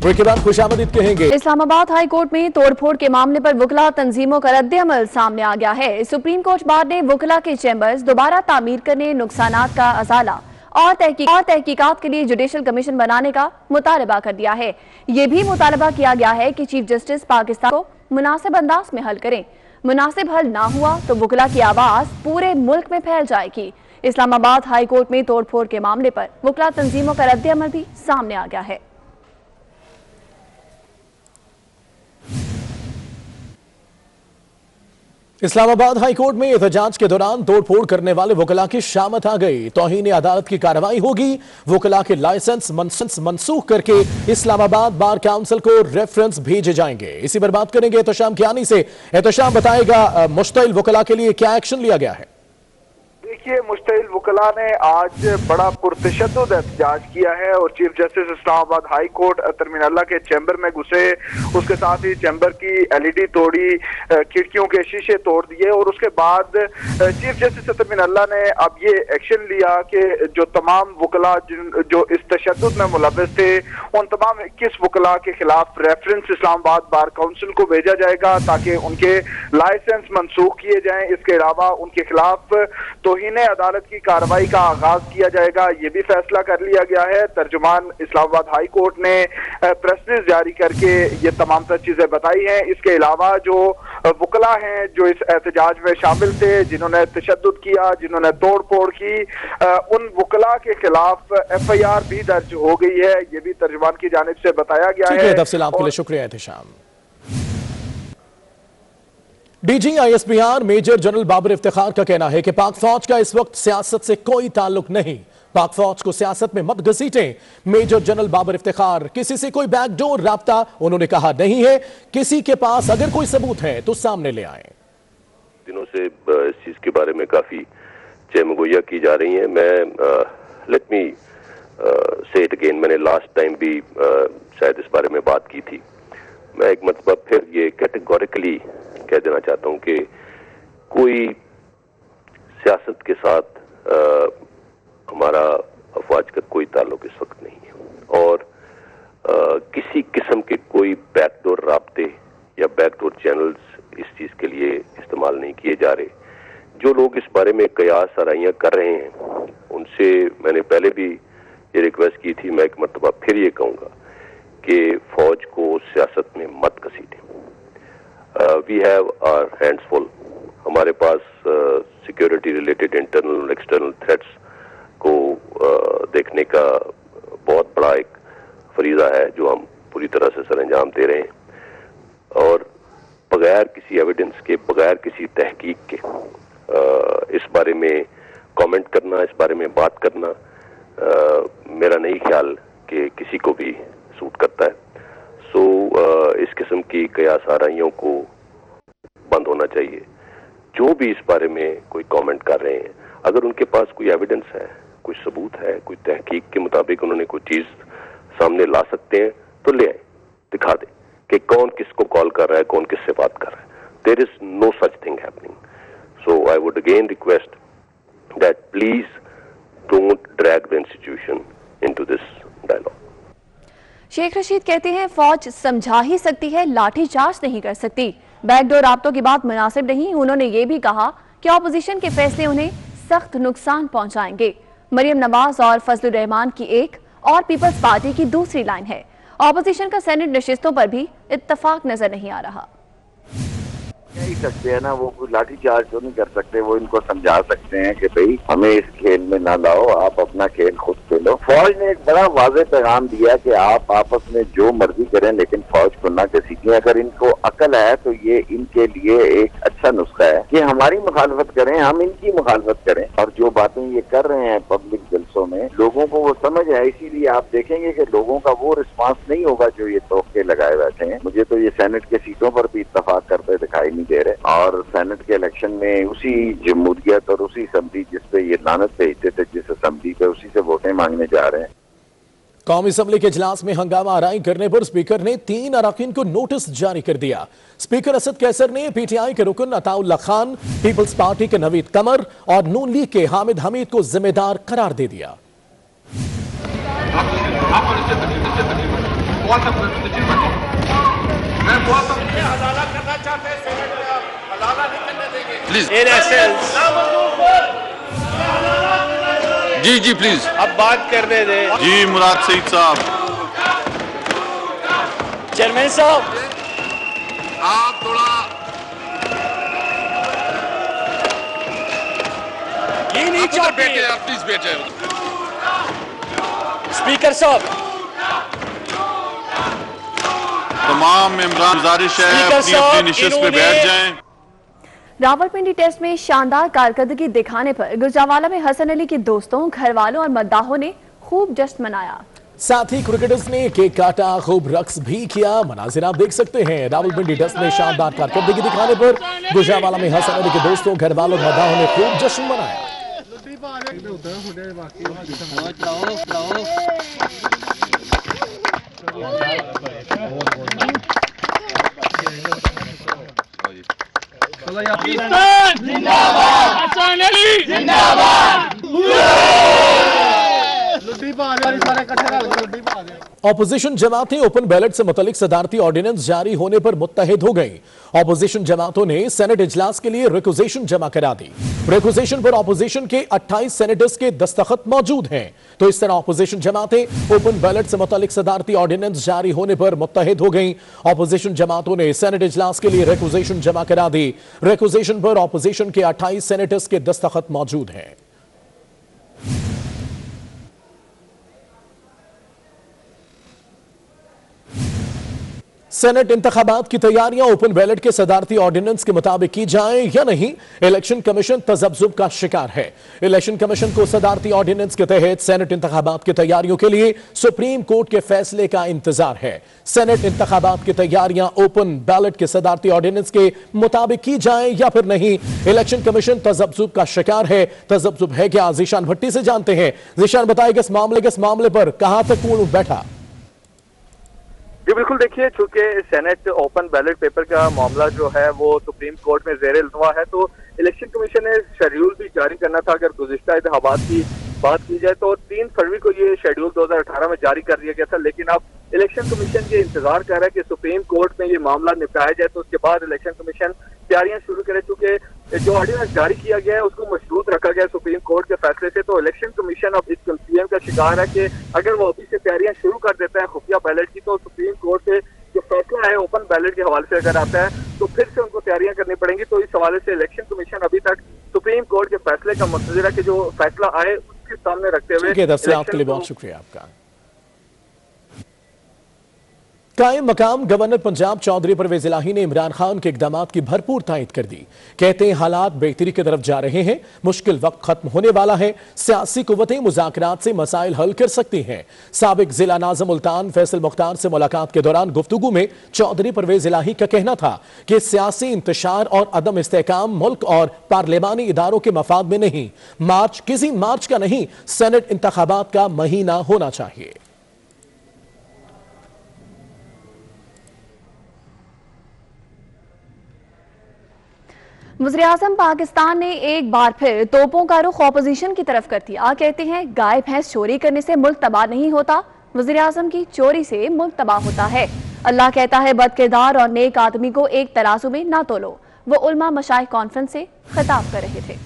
Break के बाद खुशामदीद कहेंगे। इस्लामाबाद हाई कोर्ट में तोड़फोड़ के मामले पर वकला तंजीमों का रद्द-ए-अमल सामने आ गया है। सुप्रीम कोर्ट बार ने वकला के चैम्बर्स दोबारा तामीर करने, नुकसानात का अजाला और तहकीकात के लिए जुडिशल कमीशन बनाने का मुतालबा कर दिया है। ये भी मुतालबा किया गया है कि चीफ जस्टिस पाकिस्तान को मुनासिब अंदाज में हल करें। मुनासिब हल ना हुआ तो वकला की आवाज पूरे मुल्क में फैल जाएगी। इस्लामाबाद हाई कोर्ट में तोड़फोड़ के मामले पर वकला तंजीमों का रद्द-ए-अमल भी सामने आ गया है। इस्लामाबाद हाई कोर्ट में एहतजाज के दौरान तोड़फोड़ करने वाले वकला की शामत आ गई। तौहीन अदालत की कार्रवाई होगी। वकला के लाइसेंस मनसूख करके इस्लामाबाद बार काउंसिल को रेफरेंस भेजे जाएंगे। इसी पर बात करेंगे एहतशाम कियानी से। एहतशाम बताएगा मुश्तइल वकला के लिए क्या एक्शन लिया गया है। देखिए, मुश्तइल वकला ने आज बड़ा पुरतशद्दुद एहतजाज किया है और chief justice Islamabad high court तरमीन के चैम्बर में घुसे। उसके साथ ही चैम्बर की LED तोड़ी, खिड़कियों के शीशे तोड़ दिए और उसके बाद चीफ जस्टिस तरमीन ने अब ये एक्शन लिया कि जो तमाम वकला जो इस तशद्दुद में मुलव्वस थे उन तमाम 21 वकला के खिलाफ रेफरेंस इस्लामाबाद बार काउंसिल को भेजा जाएगा ताकि उनके लाइसेंस मनसूख किए जाएं। इसके अलावा उनके खिलाफ तौहीन अदालत की कार्रवाई का आगाज किया जाएगा, ये भी फैसला कर लिया गया है। तर्जुमान इस्लामाबाद हाई कोर्ट ने प्रेस रिलीज जारी करके ये तमाम तर चीजें बताई हैं। इसके अलावा जो वकला हैं जो इस एहतजाज में शामिल थे, जिन्होंने तशद्दुद किया, जिन्होंने तोड़ फोड़ की, उन वकला के खिलाफ FIR भी दर्ज हो गई है, ये भी तर्जुमान की जानिब से बताया गया है। तफसील आपके लिए शुक्रिया एहतशाम। DG IS बिहार मेजर जनरल बाबर इफ्तिखार का कहना है कि पाक फौज का इस वक्त सियासत से कोई ताल्लुक नहीं। पाक फौज को सियासत में मत घसीटें। मेजर जनरल बाबर इफ्तिखार किसी से कोई बैकडोर राब्ता उन्होंने कहा नहीं है। किसी के पास अगर कोई सबूत है तो सामने ले आए। दिनों से इस चीज के बारे में काफी चहमगोइयां की जा रही हैं। मैं लेट मी से इट अगेन, मैंने लास्ट टाइम भी शायद इस बारे में बात की थी। मैं एक मरतबा फिर ये कैटेगोरिकली कह देना चाहता हूं कि कोई सियासत के साथ हमारा अफवाज का कोई ताल्लुक इस वक्त नहीं है और किसी किस्म के कोई बैकडोर राब्ते या बैकडोर चैनल्स इस चीज के लिए इस्तेमाल नहीं किए जा रहे। जो लोग इस बारे में कयास आराइयां कर रहे हैं उनसे मैंने पहले भी ये रिक्वेस्ट की थी, मैं एक मरतबा फिर ये कहूंगा कि फौज को सियासत में मत घसीटें। We have our hands full. हमारे पास सिक्योरिटी रिलेटेड इंटरनल और एक्सटर्नल थ्रेट्स को देखने का बहुत बड़ा एक फरीजा है जो हम पूरी तरह से सरअंजाम दे रहे हैं और बगैर किसी एविडेंस के, बगैर किसी तहकीक के इस बारे में कमेंट करना, इस बारे में बात करना मेरा नहीं ख्याल कि किसी को भी सूट करता है। सो इस किस्म की कयास आराइयों को बंद होना चाहिए। जो भी इस बारे में कोई कमेंट कर रहे हैं, अगर उनके पास कोई एविडेंस है, कोई सबूत है, कोई तहकीक के मुताबिक उन्होंने कोई चीज सामने ला सकते हैं तो ले आए, दिखा दें कि कौन किसको कॉल कर रहा है, कौन किससे बात कर रहा है। There is no such thing happening. So I would again request that please don't drag the institution into this dialogue. Sheikh Rashid कहते हैं फौज समझा ही सकती है, लाठीचार्ज नहीं कर सकती। बैकडोर राब्तों की बात मुनासिब नहीं। उन्होंने ये भी कहा कि ऑपोजिशन के फैसले उन्हें सख्त नुकसान पहुंचाएंगे। मरियम नवाज और फजलुर रहमान की एक और पीपल्स पार्टी की दूसरी लाइन है। ऑपोजिशन का सेनेट नशिस्तों पर भी इत्तफाक नजर नहीं आ रहा। कह ही सकते हैं ना, वो कोई लाठीचार्ज तो नहीं कर सकते। वो इनको समझा सकते हैं कि भाई हमें इस खेल में ना लाओ, आप अपना खेल खुद खेलो। फौज ने एक बड़ा वाज़ेह पैगाम दिया कि आप आपस में जो मर्जी करें लेकिन फौज को ना घसीटें। अगर इनको अकल है तो ये इनके लिए एक अच्छा नुस्खा है कि हमारी मुखालफत करें, हम इनकी मुखालफत करें। और जो बातें ये कर रहे हैं पब्लिक जलसों में, लोगों को वो समझ है। इसीलिए आप देखेंगे कि लोगों का वो रिस्पांस नहीं होगा जो ये तोहफे लगाए बैठे हैं। मुझे तो ये सेनेट के सीटों पर भी इत्तफाक करते दिखाई नहीं दे रहे और सेनेट के इलेक्शन में उसी जमहूरियत और उसी असेंबली जिस पे ये लानत भेजते थे, जिस असेंबली पे, उसी से वोटें मांगने जा रहे हैं। कौमी असम्बली के इजलास में हंगामा आराई करने पर स्पीकर ने 3 अरकान को नोटिस जारी कर दिया। स्पीकर असद कैसर ने PTI के रुकन अताउल्ला खान, पीपल्स पार्टी के नवीद कमर और नून लीग के हामिद हमीद को जिम्मेदार करार दे दिया। बहुत हवाला करना चाहते हैं, हवाला नहीं करने देंगे प्लीज। जी जी प्लीज अब बात करने दे। जी मुराद सईद साहब। चेयरमैन साहब आप थोड़ा ये नहीं चाहते, बैठे आप प्लीज बैठे। स्पीकर साहब तमाम मेंबरान गुजारिश है अपनी निशिस्त पे बैठ जाएं। रावलपिंडी टेस्ट में शानदार कारकर्दगी दिखाने पर गुजरांवाला में हसन अली के दोस्तों, घर वालों और मद्दाहों ने खूब जश्न मनाया। साथ ही क्रिकेटर्स ने केक काटा, खूब रक्स भी किया। मनाजिर आप देख सकते हैं। रावलपिंडी टेस्ट में शानदार कारकर्दगी दिखाने पर गुजरांवाला में हसन अली के दोस्तों, घर वालों और मद्दाहों ने खूब जश्न मनाया। ऑपोजिशन जमातें ओपन बैलेट से मुतालिक सदारती ऑर्डिनेंस जारी होने पर मुत्तहिद हो गई। ऑपोजिशन जमातों ने सेनेट इजलास के लिए रिक्वेजेशन जमा करा दी। रिक्वेजेशन पर ऑपोजिशन के 28 सेनेटर्स के दस्तखत मौजूद हैं। तो इस तरह ऑपोजिशन जमातें ओपन बैलेट से मुतालिक सदारती ऑर्डिनेंस जारी होने पर मुत्तहिद हो गई। ऑपोजिशन जमातों ने सेनेट इजलास के लिए रिक्वेजेशन जमा करा दी। रिक्वेजेशन पर ऑपोजिशन के 28 सेनेटर्स के दस्तखत मौजूद हैं। सेनेट इंतखाबात की तैयारियां ओपन बैलेट के सदारती ऑर्डिनेंस के मुताबिक की जाएं या नहीं, इलेक्शन कमीशन तजब्जुब का शिकार है। इलेक्शन कमीशन को सदारती ऑर्डिनेंस के तहत सेनेट इंतखाबात की तैयारियों के लिए सुप्रीम कोर्ट के फैसले का इंतजार है। सेनेट इंतखाबात की तैयारियां ओपन बैलेट के सदारती ऑर्डिनेंस के मुताबिक की जाएं या फिर नहीं, इलेक्शन कमीशन तजब्जुब का शिकार है। तजब्जुब है क्या, जीशान भट्टी से जानते हैं। जीशान बताइए इस मामले पर कहां तक पूर्ण बैठा? जी बिल्कुल, देखिए चूंकि सेनेट ओपन बैलेट पेपर का मामला जो है वो सुप्रीम कोर्ट में ज़ेर इल्तवा है, तो इलेक्शन कमीशन ने शेड्यूल भी जारी करना था। अगर गुज़िश्ता इंतखाबात की बात की जाए तो 3 फरवरी को ये शेड्यूल 2018 में जारी कर दिया गया था, लेकिन अब इलेक्शन कमीशन ये इंतजार कर रहा है कि सुप्रीम कोर्ट में ये मामला निपटाया जाए, तो उसके बाद इलेक्शन कमीशन तैयारियां शुरू करे। चूंकि जो ऑर्डिनेंस जारी किया गया है उसको मशरूत रखा गया सुप्रीम कोर्ट के फैसले से, तो इलेक्शन कमीशन अब इस कंफ्यूजन का शिकार है कि अगर वो अभी से तैयारियां शुरू कर देता है खुफिया बैलेट की, तो सुप्रीम कोर्ट से जो फैसला है ओपन बैलेट के हवाले से अगर आता है तो फिर से उनको तैयारियां करनी पड़ेंगी। तो इस हवाले से इलेक्शन कमीशन अभी तक सुप्रीम कोर्ट के फैसले का मुंतज़िर है कि जो फैसला आए उसके सामने रखते हुए। तफसीलात के लिए बहुत शुक्रिया आपका। कायम मकाम गवर्नर पंजाब चौधरी परवेज इलाही ने इमरान खान के इकदामात की भरपूर तायद कर दी। कहते हैं हालात बेहतरी की तरफ जा रहे हैं, मुश्किल वक्त खत्म होने वाला है, सियासी कुव्वतें मुज़ाकरात से मसाइल हल कर सकती हैं। साबिक जिला नाज़िम मुल्तान फैसल मुख्तार से मुलाकात के दौरान गुफ्तगू में चौधरी परवेज इलाही का कहना था कि सियासी इंतशार और अदम इस्तेहकाम मुल्क और पार्लिमानी इदारों के मफाद में नहीं, मार्च किसी मार्च का नहीं, सेनेट इंतखाबात का महीना होना चाहिए। वज़ीर-ए-आज़म पाकिस्तान ने एक बार फिर तोपों का रुख ऑपोजिशन की तरफ कर दिया। कहते हैं गाय भैंस चोरी करने से मुल्क तबाह नहीं होता, वज़ीर-ए-आज़म की चोरी से मुल्क तबाह होता है। अल्लाह कहता है बदकिरदार और नेक आदमी को एक तराजू में ना तोलो। वो उलमा मशाइख कॉन्फ्रेंस से खिताब कर रहे थे।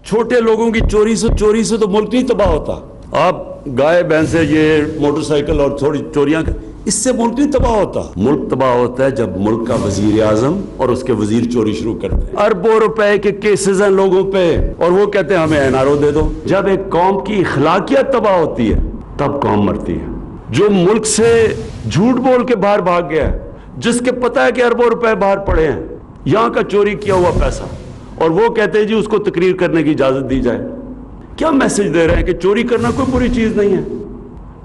छोटे लोगों की चोरी से तो मुल्क नहीं तबाह होता। आप गाय भैंस ये मोटरसाइकिल और थोड़ी चोरियां, इससे मुल्क नहीं तबाह होता। मुल्क तबाह होता है जब मुल्क का वजीर आजम और उसके वजीर चोरी शुरू करते हैं। अरबों रुपए के केसेस हैं लोगों पे और वो कहते हैं हमें एनआरओ दे दो। जब एक कौम की इखलाकियत तबाह होती है तब कौम मरती है। जो मुल्क से झूठ बोल के बाहर भाग गया है, जिसके पता है कि अरबों रुपए बाहर पड़े हैं, यहाँ का चोरी किया हुआ पैसा, और वो कहते हैं जी उसको तकरीर करने की इजाजत दी जाए। क्या मैसेज दे रहे हैं कि चोरी करना कोई बुरी चीज नहीं है,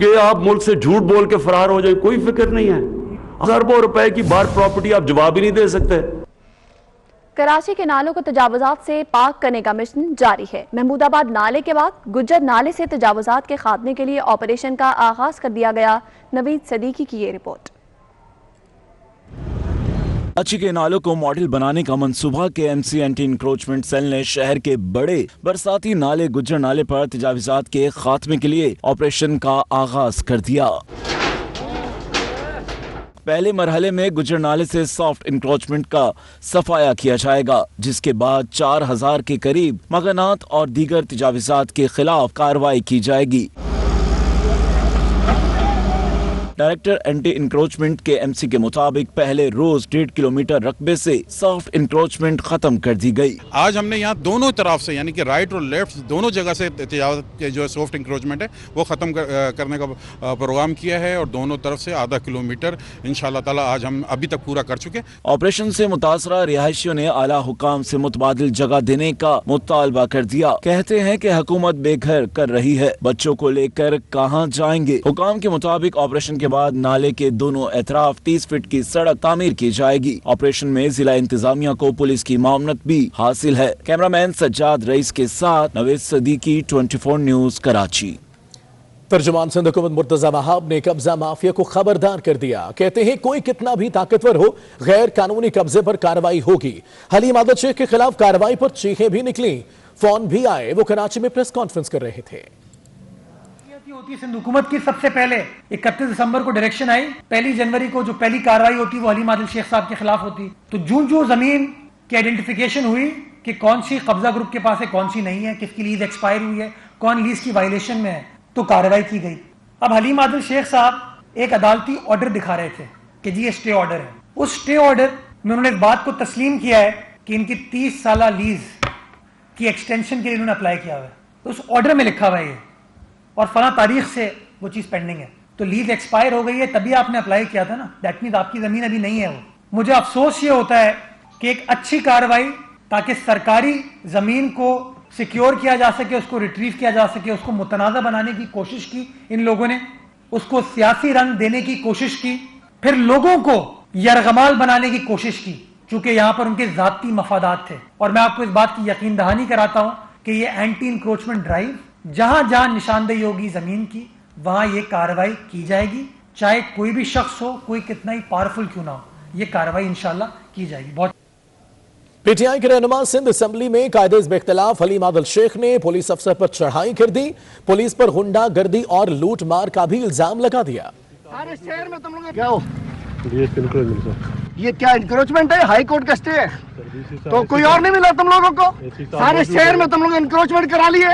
कि आप मुल्क से झूठ बोल के फरार हो जाए, कोई फिक्र नहीं है। अरबों रुपए की बाहर प्रॉपर्टी आप जवाब ही नहीं दे सकते। कराची के नालों को तजावुजात से पाक करने का मिशन जारी है। महमूदाबाद नाले के बाद गुज्जर नाले से तजावुजात के खात्मे के लिए ऑपरेशन का आगाज कर दिया गया। नवीद सदीकी की ये रिपोर्ट। कराची के नालों को मॉडल बनाने का मंसूबा के एमसी एंटी इंक्रोचमेंट सेल ने शहर के बड़े बरसाती नाले गुज्जर नाले पर तजावुजात के खात्मे के लिए ऑपरेशन का आगाज कर दिया। पहले मरहले में गुजर नाले से सॉफ्ट इंक्रोचमेंट का सफाया किया जाएगा, जिसके बाद 4000 के करीब मकानात और दीगर तजावीज़ात के खिलाफ कार्रवाई की जाएगी। डायरेक्टर एंटी इंक्रोचमेंट के एमसी के मुताबिक पहले रोज 1.5 किलोमीटर रकबे से सॉफ्ट इंक्रोचमेंट खत्म कर दी गई। आज हमने यहाँ दोनों तरफ से यानी कि राइट और लेफ्ट दोनों जगह से जो सॉफ्ट इंक्रोचमेंट है वो खत्म करने का प्रोग्राम किया है और दोनों तरफ से आधा किलोमीटर इंशाल्लाह ताला आज हम अभी तक पूरा कर चुके। ऑपरेशन से मुतासरा रिहायशियों ने आला हुकाम से मुतबादिल जगह देने का मुतालबा कर दिया। कहते हैं कि हुकूमत बेघर कर रही है, बच्चों को लेकर कहाँ जाएंगे। हुकाम के मुताबिक ऑपरेशन के बाद नाले के दोनों एतराफ 30 फीट की सड़क तामीर की जाएगी। ऑपरेशन में जिला इंतजामिया को पुलिस की मामनत भी हासिल है। कैमरामैन सज्जाद रईस के साथ नवेद सदीकी, 24 न्यूज, कराची। तर्जुमान सिंध हुकूमत मुर्तजा वहाब ने कब्जा माफिया को खबरदार कर दिया। कहते हैं कोई कितना भी ताकतवर हो, गैर कानूनी कब्जे पर कार्रवाई होगी। हलीम आदत शेख के खिलाफ कार्रवाई पर चीखें भी निकली, फोन भी आए। वो कराची में प्रेस कॉन्फ्रेंस कर रहे थे। होती सिंध हुकूमत की सबसे पहले 31 दिसंबर को डायरेक्शन आई, 1 जनवरी को जो पहली कार्रवाई होती वो हलीम आदिल शेख साहब के खिलाफ होती। तो जो जमीन की आइडेंटिफिकेशन हुई कि कौन सी कब्जा ग्रुप के पास है, कौन सी नहीं है, किसकी लीज एक्सपायर हुई है, कौन लीज की वायलेशन में है, तो कार्रवाई की गई। अब हलीम आदिल शेख साहब एक अदालती ऑर्डर दिखा रहे थे कि जी ये स्टे ऑर्डर है। उस स्टे ऑर्डर में उन्होंने इस बात को तस्लीम किया है कि इनकी 30 साल लीज की एक्सटेंशन के लिए उन्होंने अप्लाई किया हुआ है। तो उस ऑर्डर में लिखा हुआ है और फला तारीख से वो चीज पेंडिंग है, तो लीज एक्सपायर हो गई है, तभी आपने अप्लाई किया था ना। दैट मीन्स आपकी जमीन अभी नहीं है। वो मुझे अफसोस ये होता है कि एक अच्छी कार्रवाई ताकि सरकारी जमीन को सिक्योर किया जा सके, उसको रिट्रीव किया जा सके, उसको मुतनाज़ा बनाने की कोशिश की इन लोगों ने, उसको सियासी रंग देने की कोशिश की, फिर लोगों को यरगमाल बनाने की कोशिश की, चूंकि यहां पर उनके जाती मफादात थे। और मैं आपको इस बात की यकीन दहानी कराता हूं कि ये एंटी इंक्रोचमेंट ड्राइव जहां जहां निशानदेही होगी जमीन की, वहां ये कार्रवाई की जाएगी, चाहे कोई भी शख्स हो, कोई कितना ही पावरफुल क्यों ना हो, ये कार्रवाई इंशाल्लाह की जाएगी। बहुत पीटीआई के रहनुमा सिंध असेंबली में कायदे इख्तिलाफ हलीम आदिल शेख ने पुलिस अफसर पर चढ़ाई कर दी। पुलिस पर गुंडागर्दी और लूट मार का भी इल्जाम लगा दिया। सारे शहर में तुम लोग क्या हो, ये क्या इंक्रोचमेंट है? हाई कोर्ट का स्टे है, तो कोई और नहीं मिला तुम लोगों को? सारे शहर में तुम लोग इंक्रोचमेंट करा लिए।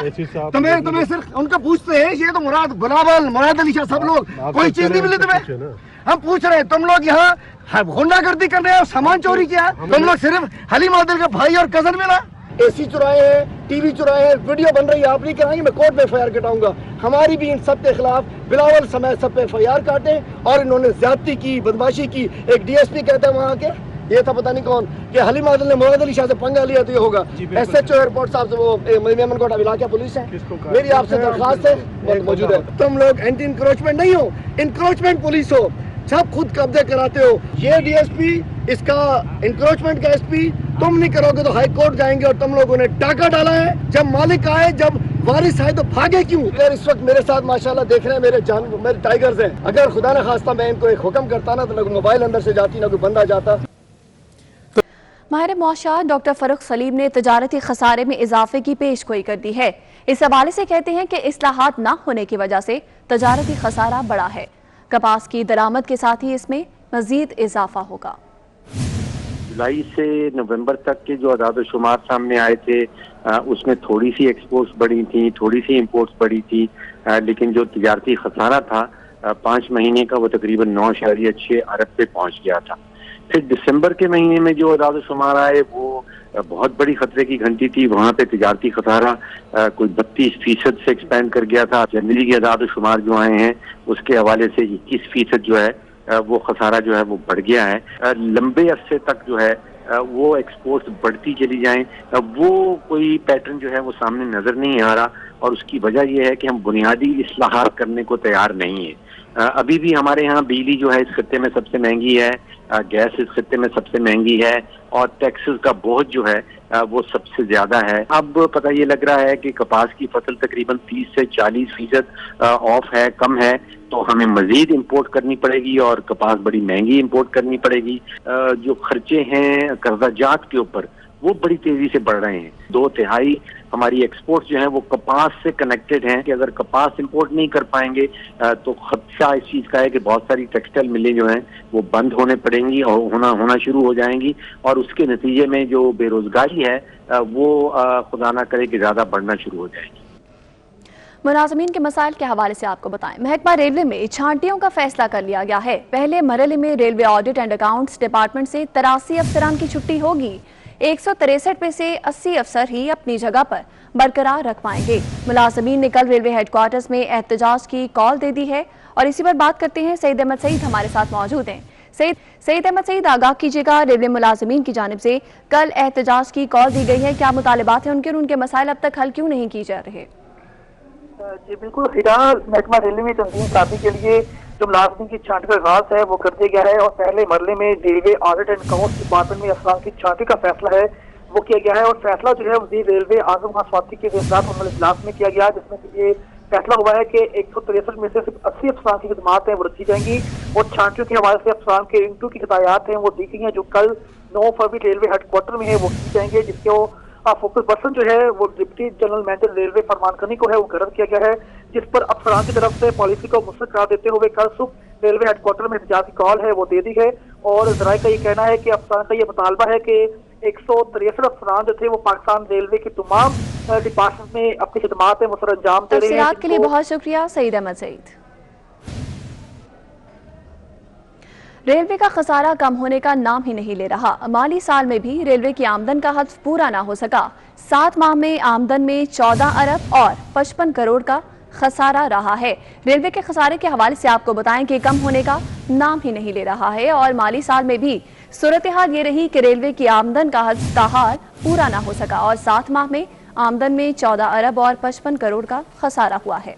तुम्हें सिर्फ उनका पूछते हैं, ये तो मुराद अली शाह, सब लोग, कोई चीज नहीं मिली तुम्हें? हम पूछ रहे हैं, तुम लोग यहाँ गुंडागर्दी कर रहे हैं और सामान चोरी किया। तुम लोग सिर्फ हलीम आदिल का भाई और कजन मिला, एसी चुराए हैं, टीवी चुराए हैं, वीडियो बन रही है, आप नहीं कराएंगे, मैं कोर्ट में एफआईआर कटाऊंगा। हमारी भी इन सब के खिलाफ बिलावल समय सब पे एफआईआर काटे। और इन्होंने ज्यादती की, बदमाशी की। एक डीएसपी कहते हैं वहाँ के, ये था पता नहीं कौन, कि हलीम आदिल ने मुराद अली शाह से पंगा लिया तो ये होगा। एसएचओ एयरपोर्ट साहब से, वो मेमनकोट इलाका पुलिस है, मेरी आपसे दरखास्त है, मौजूद है। तुम लोग एंटी इंक्रोचमेंट नहीं हो, इंक्रोचमेंट पुलिस हो, सब खुद कब्जे कराते हो। ये डीएसपी, इसका इंक्रोचमेंट का एसपी, तुम नहीं करोगे तो हाई कोर्ट जाएंगे। और तुम लोगों ने टाका डाला है, जब मालिक आए, जब वारिस आए तो भागे क्यों? अगर इस वक्त मेरे साथ माशाल्लाह देख रहे हैं मेरे टाइगर्स हैं, अगर खुदा न खास्ता मैं इनको एक हुक्म करता ना, तो ना मोबाइल अंदर से जाती, ना कोई बंदा जाता। माहिर मौशात डॉक्टर फरूख सलीम ने तजारती खसारे में इजाफे की पेशगोई कर दी है। इस हवाले से कहते हैं कि इस्लाहात न होने की वजह से तजारती खसारा बढ़ा है। कपास की दरामद के साथ ही इसमें मजीद इजाफा होगा। जुलाई से नवंबर तक के जो अदाद शुमार सामने आए थे, उसमें थोड़ी सी एक्सपोर्ट्स बढ़ी थी, थोड़ी सी इंपोर्ट्स बढ़ी थी, लेकिन जो तिजारती खसारा था 5 महीने का, वो तकरीबन 9.6 अरब पे पहुंच गया था। फिर दिसंबर के महीने में जो अदाद शुमार आए वो बहुत बड़ी खतरे की घंटी थी। वहाँ पे तिजारती खसारा कोई 32% से एक्सपेंड कर गया था। जनवरी के अदाद शुमार जो आए हैं उसके हवाले से 21% जो है वो खसारा जो है वो बढ़ गया है। लंबे अरसे तक जो है वो एक्सपोर्ट्स बढ़ती चली जाएं, वो कोई पैटर्न जो है वो सामने नजर नहीं आ रहा। और उसकी वजह यह है कि हम बुनियादी इस्लाहात करने को तैयार नहीं है। अभी भी हमारे यहाँ बिजली जो है इस खत्ते में सबसे महंगी है, गैस इस खत्ते में सबसे महंगी है, और टैक्सेस का बोझ जो है वो सबसे ज्यादा है। अब पता ये लग रहा है कि कपास की फसल तकरीबन 30 से 40% ऑफ है, कम है, तो हमें मजीद इंपोर्ट करनी पड़ेगी और कपास बड़ी महंगी इंपोर्ट करनी पड़ेगी। जो खर्चे हैं कर्जाजात के ऊपर वो बड़ी तेजी से बढ़ रहे हैं। 2/3 हमारी एक्सपोर्ट जो है वो कपास से कनेक्टेड हैं कि अगर कपास इंपोर्ट नहीं कर पाएंगे तो खदशा इस चीज़ का है कि बहुत सारी टेक्सटाइल मिलें जो हैं वो बंद होने पड़ेंगी और होना शुरू हो जाएंगी, और उसके नतीजे में जो बेरोजगारी है वो खुदा ना करे कि ज़्यादा बढ़ना शुरू हो जाएगी। मुलाजमीन के मसाइल के हवाले से आपको बताएं, महकमा रेलवे में छांटियों का फैसला कर लिया गया है। पहले मरहले में railway audit and accounts department से 83 अफसरान की छुट्टी होगी। 163 में से 80 अफसर ही अपनी जगह पर बरकरार रख पाएंगे। मुलाजमीन ने कल रेलवे हेडक्वार्टर्स में एहतजाज की कॉल दे दी है और इसी पर बात करते हैं। सईद अहमद सईद हमारे साथ मौजूद हैं। सईद अहमद सईद, आगाह कीजिएगा, रेलवे मुलाजमीन की जानिब से कल एहतजाज की कॉल दी गई है, क्या मुतालिबात हैं उनके और उनके मसाइल अब तक हल क्यों नहीं किए जा रहे? जी बिल्कुल, फिलहाल महकमा रेलवे में तंजीम साथी के लिए जो मुलाजमीन की छांटी का आगाज है वो कर दिया गया है और पहले मरले में railway audit and accounts department में अफसरान की छांटी का फैसला है वो किया गया है। और फैसला जो है वज़ीर रेलवे आजम खान स्वाति के इजलास में किया गया, जिसमें ये फैसला हुआ है कि 163 में से सिर्फ 80 अफसरान की खिदमात हैं वो रखी जाएंगी और छांटियों के हवाले से अफसरान के इंटरव्यू की हिदायत हैं वो दी गई हैं जो कल 9 फरवरी रेलवे हेडक्वार्टर में है वो की जाएंगे, जिसके फोकस पर्सन जो है वो डिप्टी जनरल मैनेजर रेलवे फरमान करनी को है वो मुकर्रर किया गया है, जिस पर अफसरान की तरफ से पॉलिसी को मुस्तरद करार देते हुए कल सुबह रेलवे हेडक्वार्टर में एहतजाज की कॉल है वो दे दी है। और जराये का ये कहना है कि अफसरान का ये मुतालबा है कि 163 अफसरान जो थे वो पाकिस्तान रेलवे की तमाम डिपार्टमेंट में अपनी खिदमात है वो सर अंजाम दे रहे हैं। के लिए बहुत शुक्रिया सईद अहमद सईद। रेलवे का खसारा कम होने का नाम ही नहीं ले रहा। माली साल में भी रेलवे की आमदन का हद पूरा ना हो सका। 7 माह में आमदन में 14 अरब और 55 करोड़ का खसारा रहा है। रेलवे के खसारे के हवाले से आपको बताएं कि कम होने का नाम ही नहीं ले रहा है और माली साल में भी सूरत हाल ये रही कि रेलवे की आमदन का हद ताहार पूरा ना हो सका और 7 माह में आमदन में 14 अरब और 55 करोड़ का खसारा हुआ है।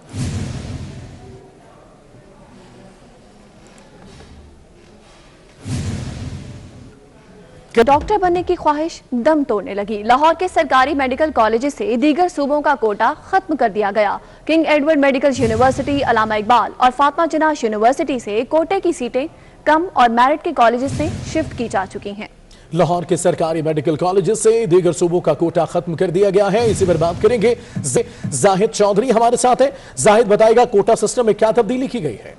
डॉक्टर बनने की ख्वाहिश दम तोड़ने लगी। लाहौर के सरकारी मेडिकल कॉलेज से दीगर सूबों का कोटा खत्म कर दिया गया। King Edward medical university, Allama Iqbal और फातिमा जिन्ना यूनिवर्सिटी से कोटे की सीटें कम और मेरिट के कॉलेजेस में शिफ्ट की जा चुकी हैं। लाहौर के सरकारी मेडिकल कॉलेज से दीगर सूबों का कोटा खत्म कर दिया गया है। इसी पर बात करेंगे, जाहिद चौधरी हमारे साथ है। जाहिद बताएगा कोटा सिस्टम में क्या तब्दीली की गई है?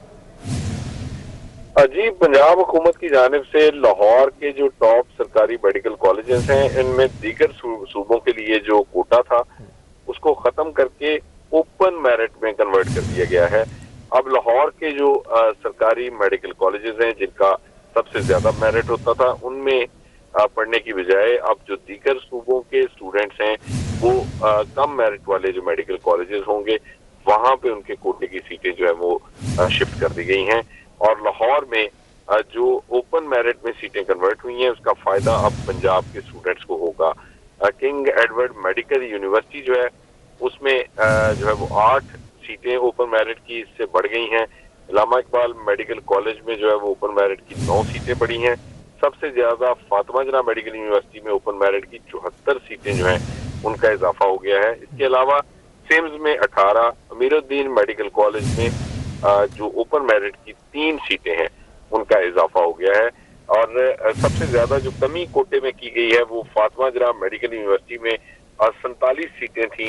जी, पंजाब हुकूमत की जानिब से लाहौर के जो टॉप सरकारी मेडिकल कॉलेजेस हैं इनमें दीगर सूबों के लिए जो कोटा था उसको खत्म करके ओपन मेरिट में कन्वर्ट कर दिया गया है। अब लाहौर के जो सरकारी मेडिकल कॉलेजेस हैं जिनका सबसे ज्यादा मेरिट होता था उनमें पढ़ने की बजाय अब जो दीगर सूबों के स्टूडेंट्स हैं वो कम मेरिट वाले जो मेडिकल कॉलेजेस होंगे वहां पे उनके कोटे की सीटें जो है वो शिफ्ट कर दी गई हैं और लाहौर में जो ओपन मेरिट में सीटें कन्वर्ट हुई हैं उसका फायदा अब पंजाब के स्टूडेंट्स को होगा। किंग एडवर्ड मेडिकल यूनिवर्सिटी जो है उसमें जो है वो 8 सीटें ओपन मेरिट की इससे बढ़ गई हैं। अलामा इकबाल मेडिकल कॉलेज में जो है वो ओपन मेरिट की 9 सीटें बढ़ी हैं। सबसे ज्यादा फातिमा जिन्ना मेडिकल यूनिवर्सिटी में ओपन मेरिट की 74 सीटें जो हैं उनका इजाफा हो गया है। इसके अलावा सिम्स में 18, अमीरुद्दीन मेडिकल कॉलेज में जो ओपन मेरिट की 3 सीटें हैं उनका इजाफा हो गया है। और सबसे ज्यादा जो कमी कोटे में की गई है वो फातिमा जिन्ना मेडिकल यूनिवर्सिटी में 47 सीटें थी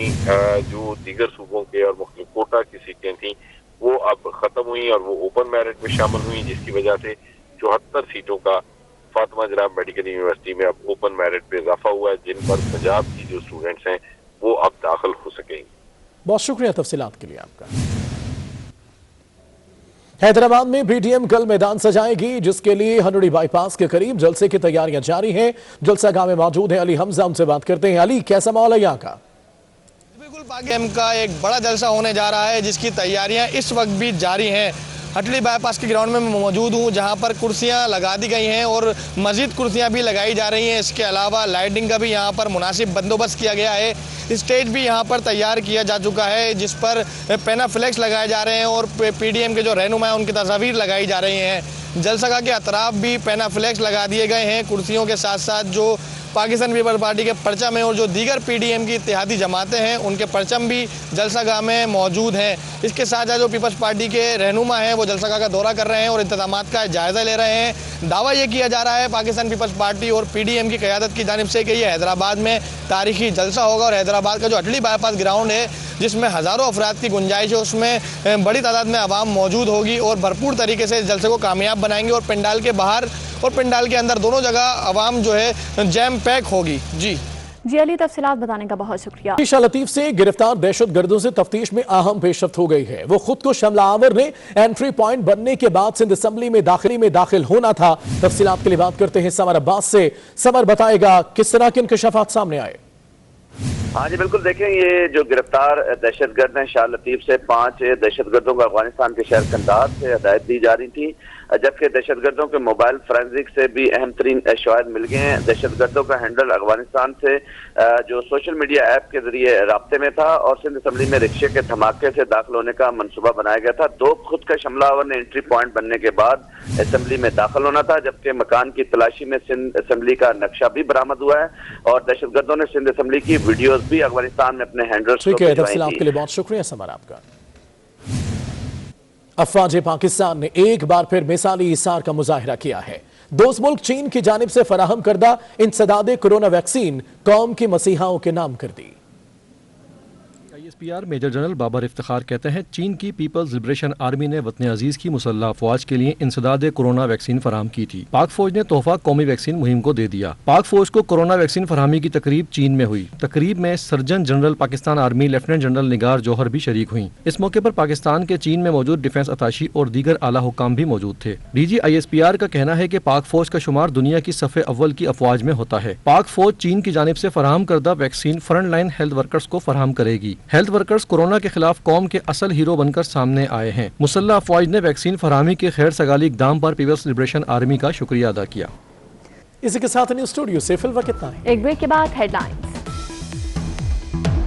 जो दीगर सूबों के और मुख्तलिफ कोटा की सीटें थी वो अब खत्म हुई और वो ओपन मेरिट में शामिल हुई, जिसकी वजह से 74 सीटों का फातिमा जिन्ना मेडिकल यूनिवर्सिटी में अब ओपन मेरिट पे इजाफा हुआ है जिन पर पंजाब की जो स्टूडेंट्स हैं वो अब दाखिल हो सकेंगे। बहुत शुक्रिया तफसीलात के लिए आपका। हैदराबाद में पीटीएम कल मैदान सजाएगी जिसके लिए हनोड़ी बाईपास के करीब जलसे की तैयारियां जारी हैं। जलसा गांव में मौजूद है अली हमजा, उनसे बात करते हैं। अली, कैसा माहौल है यहाँ का? बिल्कुल, पीटीएम का एक बड़ा जलसा होने जा रहा है जिसकी तैयारियां इस वक्त भी जारी हैं। हटली बाईपास के ग्राउंड में मैं मौजूद हूं जहां पर कुर्सियां लगा दी गई हैं और मजीद कुर्सियां भी लगाई जा रही हैं। इसके अलावा लाइटिंग का भी यहां पर मुनासिब बंदोबस्त किया गया है। स्टेज भी यहां पर तैयार किया जा चुका है जिस पर पेनाफ्लेक्स लगाए जा रहे हैं और पीडीएम के जो रहनुमा उनकी तस्वीर लगाई जा रही हैं। जलसा के अतराफ भी पेनाफ्लेक्स लगा दिए गए हैं। कुर्सियों के साथ साथ जो पाकिस्तान पीपल्स पार्टी के परचम है और जो दीगर PDM की इत्तेहादी जमातें हैं उनके परचम भी जलसागाह में मौजूद हैं। इसके साथ साथ जो पीपल्स पार्टी के रहनुमा हैं वो जलसागाह का दौरा कर रहे हैं और इंतजामात का जायजा ले रहे हैं। दावा ये किया जा रहा है पाकिस्तान पीपल्स पार्टी और PDM की क़यादत की जानिब से कि ये हैदराबाद में तारीखी जलसा होगा और हैदराबाद का जो अटली बाईपास ग्राउंड है जिसमें हज़ारों अफराद की गुंजाइश है उसमें बड़ी तादाद में आवाम मौजूद होगी और भरपूर तरीके से इस जलसे को कामयाब बनाएंगे और पंडाल के बाहर और पंडाल के अंदर दोनों जगह आवाम जो है जैम पैक होगी। जी अली, तफसीलात बताने का बहुत शुक्रिया। शाह लतीफ से गिरफ्तार दहशतगर्दों से तफ्तीश में अहम पेशरफ्त हो गई है। वो खुद को शमला आवर ने एंट्री पॉइंट बनने के बाद सिंध असेंबली में दाखिल होना था। तफसीलात के लिए बात करते हैं समर अब्बास से। समर बताएगा किस तरह के इंकशाफात सामने आए। हाँ जी बिल्कुल, देखें ये जो गिरफ्तार दहशतगर्द हैं शाह लतीफ से 5 दहशतगर्दों को अफगानिस्तान के शहर कंदार से हदायत दी जा रही थी, जबकि दहशतगर्दों के मोबाइल फोरेंसिक से भी अहम तरीन शवाहिद मिल गए हैं। दहशतगर्दों का हैंडल अफगानिस्तान से जो सोशल मीडिया ऐप के जरिए राब्ते में था और सिंध असेंबली में रिक्शे के धमाके से दाखिल होने का मनसूबा बनाया गया था। 2 खुद का शमलावर ने एंट्री पॉइंट बनने के बाद असेंबली में दाखिल होना था, जबकि मकान की तलाशी में सिंध असेंबली का नक्शा भी बरामद हुआ है और दहशतगर्दों ने सिंध असेंबली की वीडियोज भी अफगानिस्तान में अपने हैंडल्स ठीक है, तफसीलात के लिए बहुत शुक्रिया समर आपका। अफवाज पाकिस्तान ने एक बार फिर मिसाली इसार का मुजाहिरा किया है। दोस्त मुल्क चीन की जानिब से फराहम करदा इंसदादे कोरोना वैक्सीन कौम के मसीहाओं के नाम कर दी। ISPR major general Babar Iftikhar कहते हैं चीन की पीपल्स लिबरेशन आर्मी ने वतन अजीज की मुसल्लह अफवाज के लिए इंसदाद कोरोना वैक्सीन फराहम की थी। पाक फौज ने तोहफा कौमी वैक्सीन मुहिम को दे दिया। पाक फौज को कोरोना वैक्सीन फराहमी की तकरीब चीन में हुई। तकरीब में surgeon general Pakistan army lieutenant general Nigar Johar भी शरीक हुई। इस मौके पर पाकिस्तान के चीन में मौजूद डिफेंस अताशी और दीगर आला हुकाम भी मौजूद थे। DG ISPR का कहना है कि पाक फौज का शुमार दुनिया की सफ़े अव्वल की अफवाज में होता है। पाक फौज चीन की जानिब से फराहम करदा vaccine front line health workers को फराहम करेगी। हेल्थ वर्कर्स कोरोना के खिलाफ कौम के असल हीरो बनकर सामने आए हैं। मुसल्लह अफवाज ने वैक्सीन फराहमी के खैर सगाली इक़दाम पर पीपल्स लिबरेशन आर्मी का शुक्रिया अदा किया। इसी के साथ न्यूज़ स्टूडियो से फिलहाल कितना है। एक ब्रेक के बाद हेडलाइंस।